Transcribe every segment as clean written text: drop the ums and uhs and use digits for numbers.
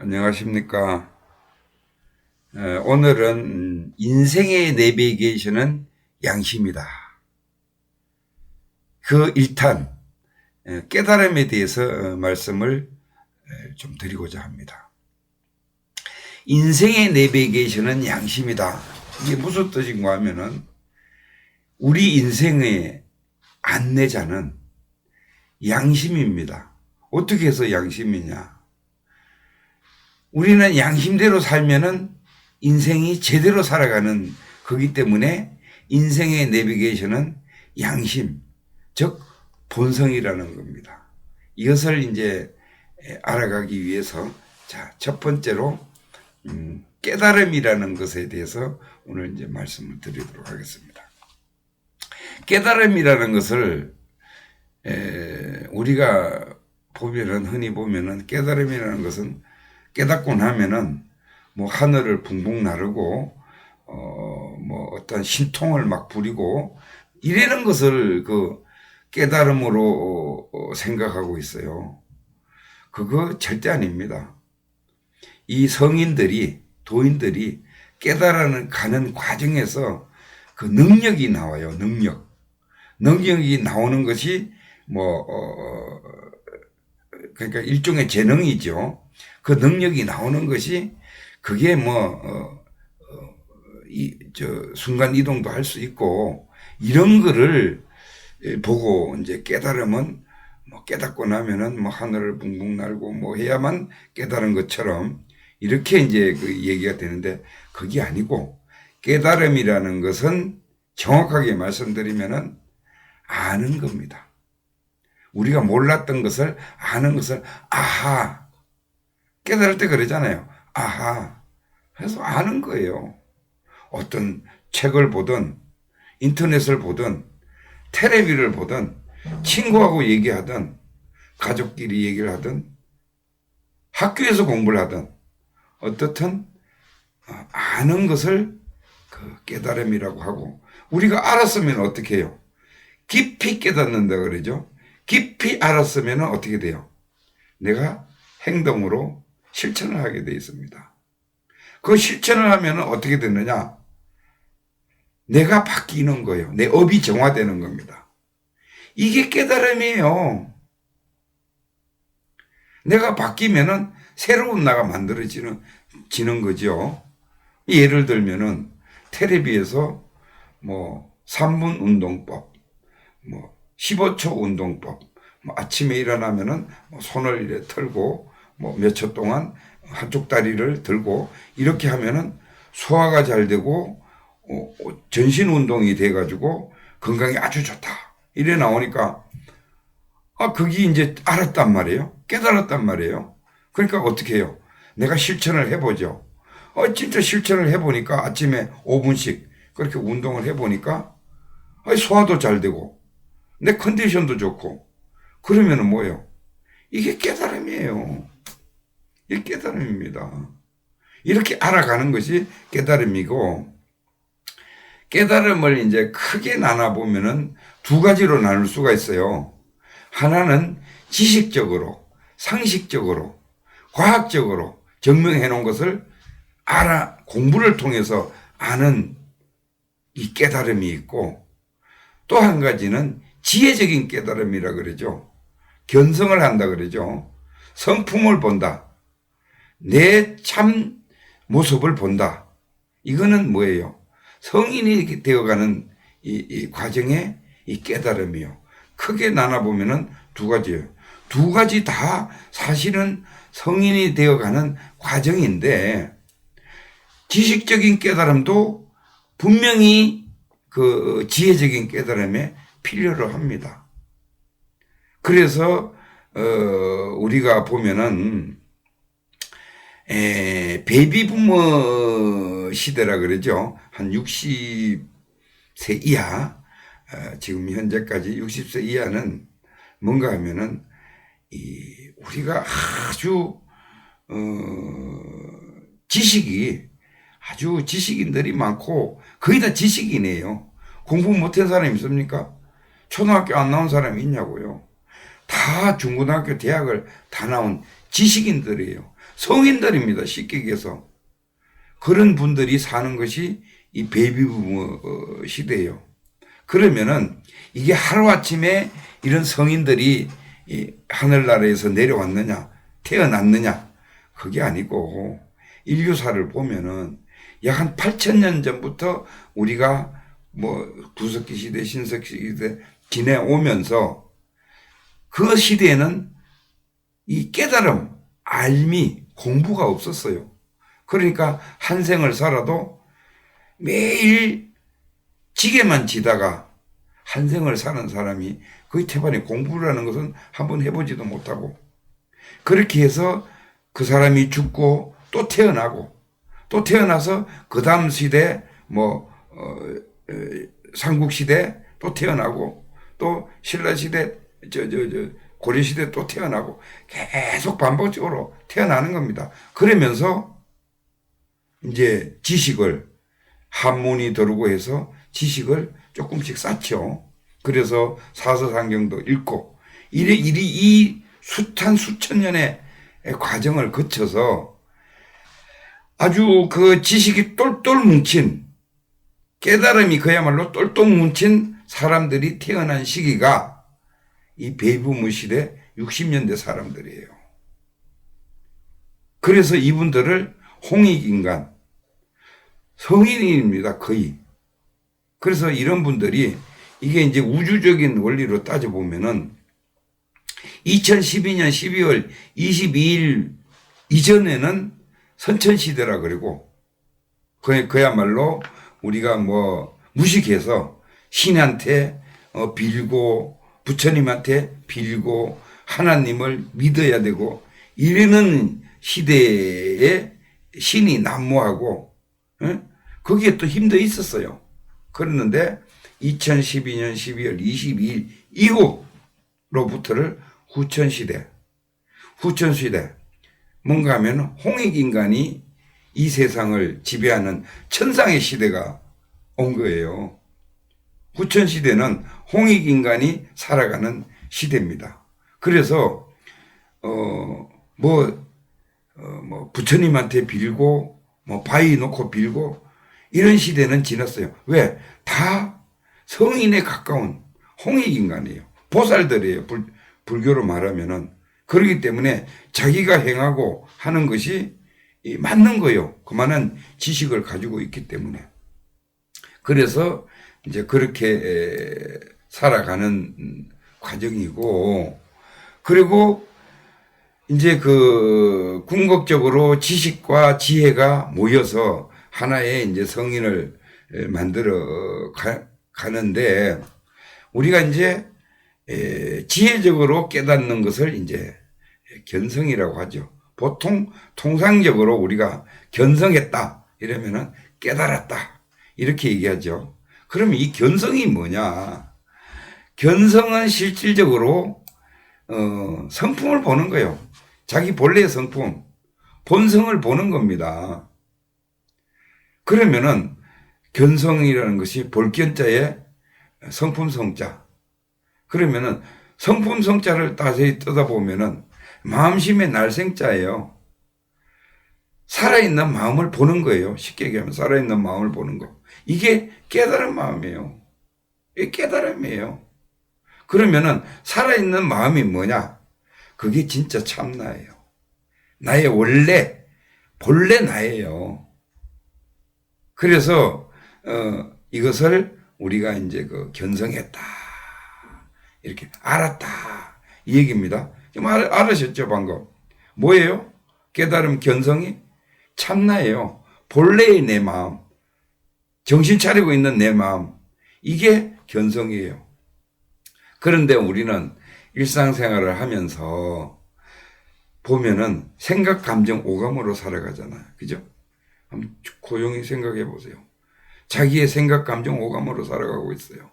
안녕하십니까. 오늘은 인생의 내비게이션은 양심이다. 그 1탄 깨달음에 대해서 말씀을 좀 드리고자 합니다. 인생의 내비게이션은 양심이다. 이게 무슨 뜻인가 하면은 우리 인생의 안내자는 양심입니다. 어떻게 해서 양심이냐? 우리는 양심대로 살면은 인생이 제대로 살아가는 거기 때문에 인생의 내비게이션은 양심, 즉 본성이라는 겁니다. 이것을 이제 알아가기 위해서 첫 번째로 깨달음이라는 것에 대해서 오늘 이제 말씀을 드리도록 하겠습니다. 깨달음이라는 것을 우리가 보면은 흔히 보면은 깨달음이라는 것은 깨닫고 나면은 뭐 하늘을 붕붕 나르고 뭐 어떤 신통을 막 부리고 이러는 것을 그 깨달음으로 생각하고 있어요. 그거 절대 아닙니다. 이 성인들이 도인들이 깨달아가는 가는 과정에서 그 능력이 나와요. 능력이 나오는 것이 뭐 그러니까 일종의 재능이죠. 그 능력이 나오는 것이 그게 순간 이동도 할 수 있고 이런 거를 보고 이제 깨달으면 뭐 깨닫고 나면은 뭐 하늘을 붕붕 날고 뭐 해야만 깨달은 것처럼 이렇게 이제 그 얘기가 되는데 그게 아니고 깨달음이라는 것은 정확하게 말씀드리면은 아는 겁니다. 우리가 몰랐던 것을 아는 것을 아하. 깨달을 때 그러잖아요. 아하. 그래서 아는 거예요. 어떤 책을 보든 인터넷을 보든 텔레비를 보든 친구하고 얘기하든 가족끼리 얘기를 하든 학교에서 공부를 하든 어떻든 아는 것을 그 깨달음이라고 하고 우리가 알았으면 어떻게 해요? 깊이 깨닫는다 그러죠. 깊이 알았으면 어떻게 돼요? 내가 행동으로 실천을 하게 되어 있습니다. 그 실천을 하면 어떻게 되느냐? 내가 바뀌는 거예요. 내 업이 정화되는 겁니다. 이게 깨달음이에요. 내가 바뀌면은 새로운 나가 만들어지는 거죠. 예를 들면은 텔레비에서 뭐 3분 운동법, 뭐 15초 운동법, 뭐 아침에 일어나면은 손을 이렇게 털고 뭐 몇 초 동안 한쪽 다리를 들고 이렇게 하면은 소화가 잘 되고 전신 운동이 돼 가지고 건강에 아주 좋다. 이래 나오니까 그게 이제 알았단 말이에요. 깨달았단 말이에요. 그러니까 어떻게 해요? 내가 실천을 해보죠. 진짜 실천을 해보니까 아침에 5분씩 그렇게 운동을 해보니까 소화도 잘 되고 내 컨디션도 좋고 그러면은 뭐예요? 이게 깨달음이에요. 이게 깨달음입니다. 이렇게 알아가는 것이 깨달음이고 깨달음을 이제 크게 나눠보면은 두 가지로 나눌 수가 있어요. 하나는 지식적으로, 상식적으로, 과학적으로 증명해 놓은 것을 공부를 통해서 아는 이 깨달음이 있고 또 한 가지는 지혜적인 깨달음이라 그러죠. 견성을 한다 그러죠. 성품을 본다. 내 참 모습을 본다. 이거는 뭐예요? 성인이 되어가는 이 과정의 이 깨달음이요. 크게 나눠보면은 두 가지예요. 두 가지 다 사실은 성인이 되어가는 과정인데 지식적인 깨달음도 분명히 그 지혜적인 깨달음에 필요로 합니다. 그래서 우리가 보면은 베이비부머 시대라 그러죠. 한 60세 이하 지금 현재까지 60세 이하는 뭔가 하면은 우리가 아주 지식인들이 많고 거의 다 지식이네요. 공부 못한 사람이 있습니까? 초등학교 안 나온 사람이 있냐고요. 다 중고등학교 대학을 다 나온 지식인들이에요. 성인들입니다. 쉽게 얘기해서. 그런 분들이 사는 것이 이 베이비부머 시대예요. 그러면은 이게 하루아침에 이런 성인들이 이 하늘나라에서 내려왔느냐, 태어났느냐, 그게 아니고 인류사를 보면은 약 한 8,000년 전부터 우리가 뭐 구석기 시대, 신석기 시대 지내오면서 그 시대에는 이 깨달음, 알미, 공부가 없었어요. 그러니까 한 생을 살아도 매일 지게만 지다가 한 생을 사는 사람이 거의 태반에 공부라는 것은 한번 해보지도 못하고 그렇게 해서 그 사람이 죽고 또 태어나고 또 태어나서 그 다음 시대 삼국시대 또 태어나고 또 신라시대 고려시대 또 태어나고 계속 반복적으로 태어나는 겁니다. 그러면서 이제 지식을 한문이 들어오고 해서 지식을 조금씩 쌓죠. 그래서 사서상경도 읽고 이 숱한 수천 년의 과정을 거쳐서 아주 그 지식이 똘똘 뭉친 깨달음이 그야말로 똘똘 뭉친 사람들이 태어난 시기가 이 베이비부머 시대 60년대 사람들이에요. 그래서 이분들을 홍익인간, 성인입니다, 거의. 그래서 이런 분들이 이게 이제 우주적인 원리로 따져보면은 2012년 12월 22일 이전에는 선천시대라 그러고 그야말로 우리가 뭐 무식해서 신한테 빌고 부처님한테 빌고 하나님을 믿어야 되고 이러는 시대에 신이 난무하고 거기에 또 힘도 있었어요. 그랬는데 2012년 12월 22일 이후로부터를 후천시대 뭔가 하면 홍익인간이 이 세상을 지배하는 천상의 시대가 온 거예요. 후천시대는 홍익인간이 살아가는 시대입니다. 그래서 부처님한테 빌고 바위 놓고 빌고 이런 시대는 지났어요. 왜? 다 성인에 가까운 홍익인간이에요. 보살들이에요. 불교로 말하면은. 그렇기 때문에 자기가 행하고 하는 것이 맞는 거예요. 그만한 지식을 가지고 있기 때문에. 그래서 이제 그렇게 살아가는 과정이고, 그리고 이제 그 궁극적으로 지식과 지혜가 모여서 하나의 이제 성인을 만들어 가는데, 우리가 이제 지혜적으로 깨닫는 것을 이제 견성이라고 하죠. 보통 통상적으로 우리가 견성했다 이러면은 깨달았다 이렇게 얘기하죠. 그러면 이 견성이 뭐냐? 견성은 실질적으로 성품을 보는 거예요. 자기 본래의 성품, 본성을 보는 겁니다. 그러면은 견성이라는 것이 볼견자의 성품 성자. 그러면은 성품 성자를 자세히 뜯어보면은 마음심의 날생자예요. 살아있는 마음을 보는 거예요. 쉽게 얘기하면 살아있는 마음을 보는 거. 이게 깨달은 마음이에요. 이게 깨달음이에요. 그러면은 살아있는 마음이 뭐냐? 그게 진짜 참나예요. 나의 본래 나예요. 그래서 이것을 우리가 이제 그 견성했다. 이렇게 알았다. 이 얘기입니다. 지금 알으셨죠, 방금? 뭐예요? 깨달음 견성이 참나예요. 본래의 내 마음, 정신 차리고 있는 내 마음, 이게 견성이에요. 그런데 우리는 일상생활을 하면서 보면은 생각, 감정, 오감으로 살아가잖아요. 그죠? 한번 고용히 생각해 보세요. 자기의 생각, 감정, 오감으로 살아가고 있어요.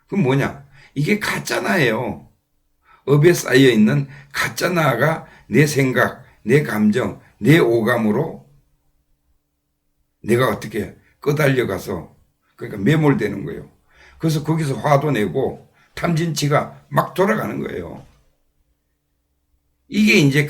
그럼 뭐냐? 이게 가짜나예요. 업에 쌓여 있는 가짜나가 내 생각, 내 감정, 내 오감으로 내가 어떻게 끄달려가서 그러니까 매몰되는 거예요. 그래서 거기서 화도 내고 탐진치가 막 돌아가는 거예요. 이게 이제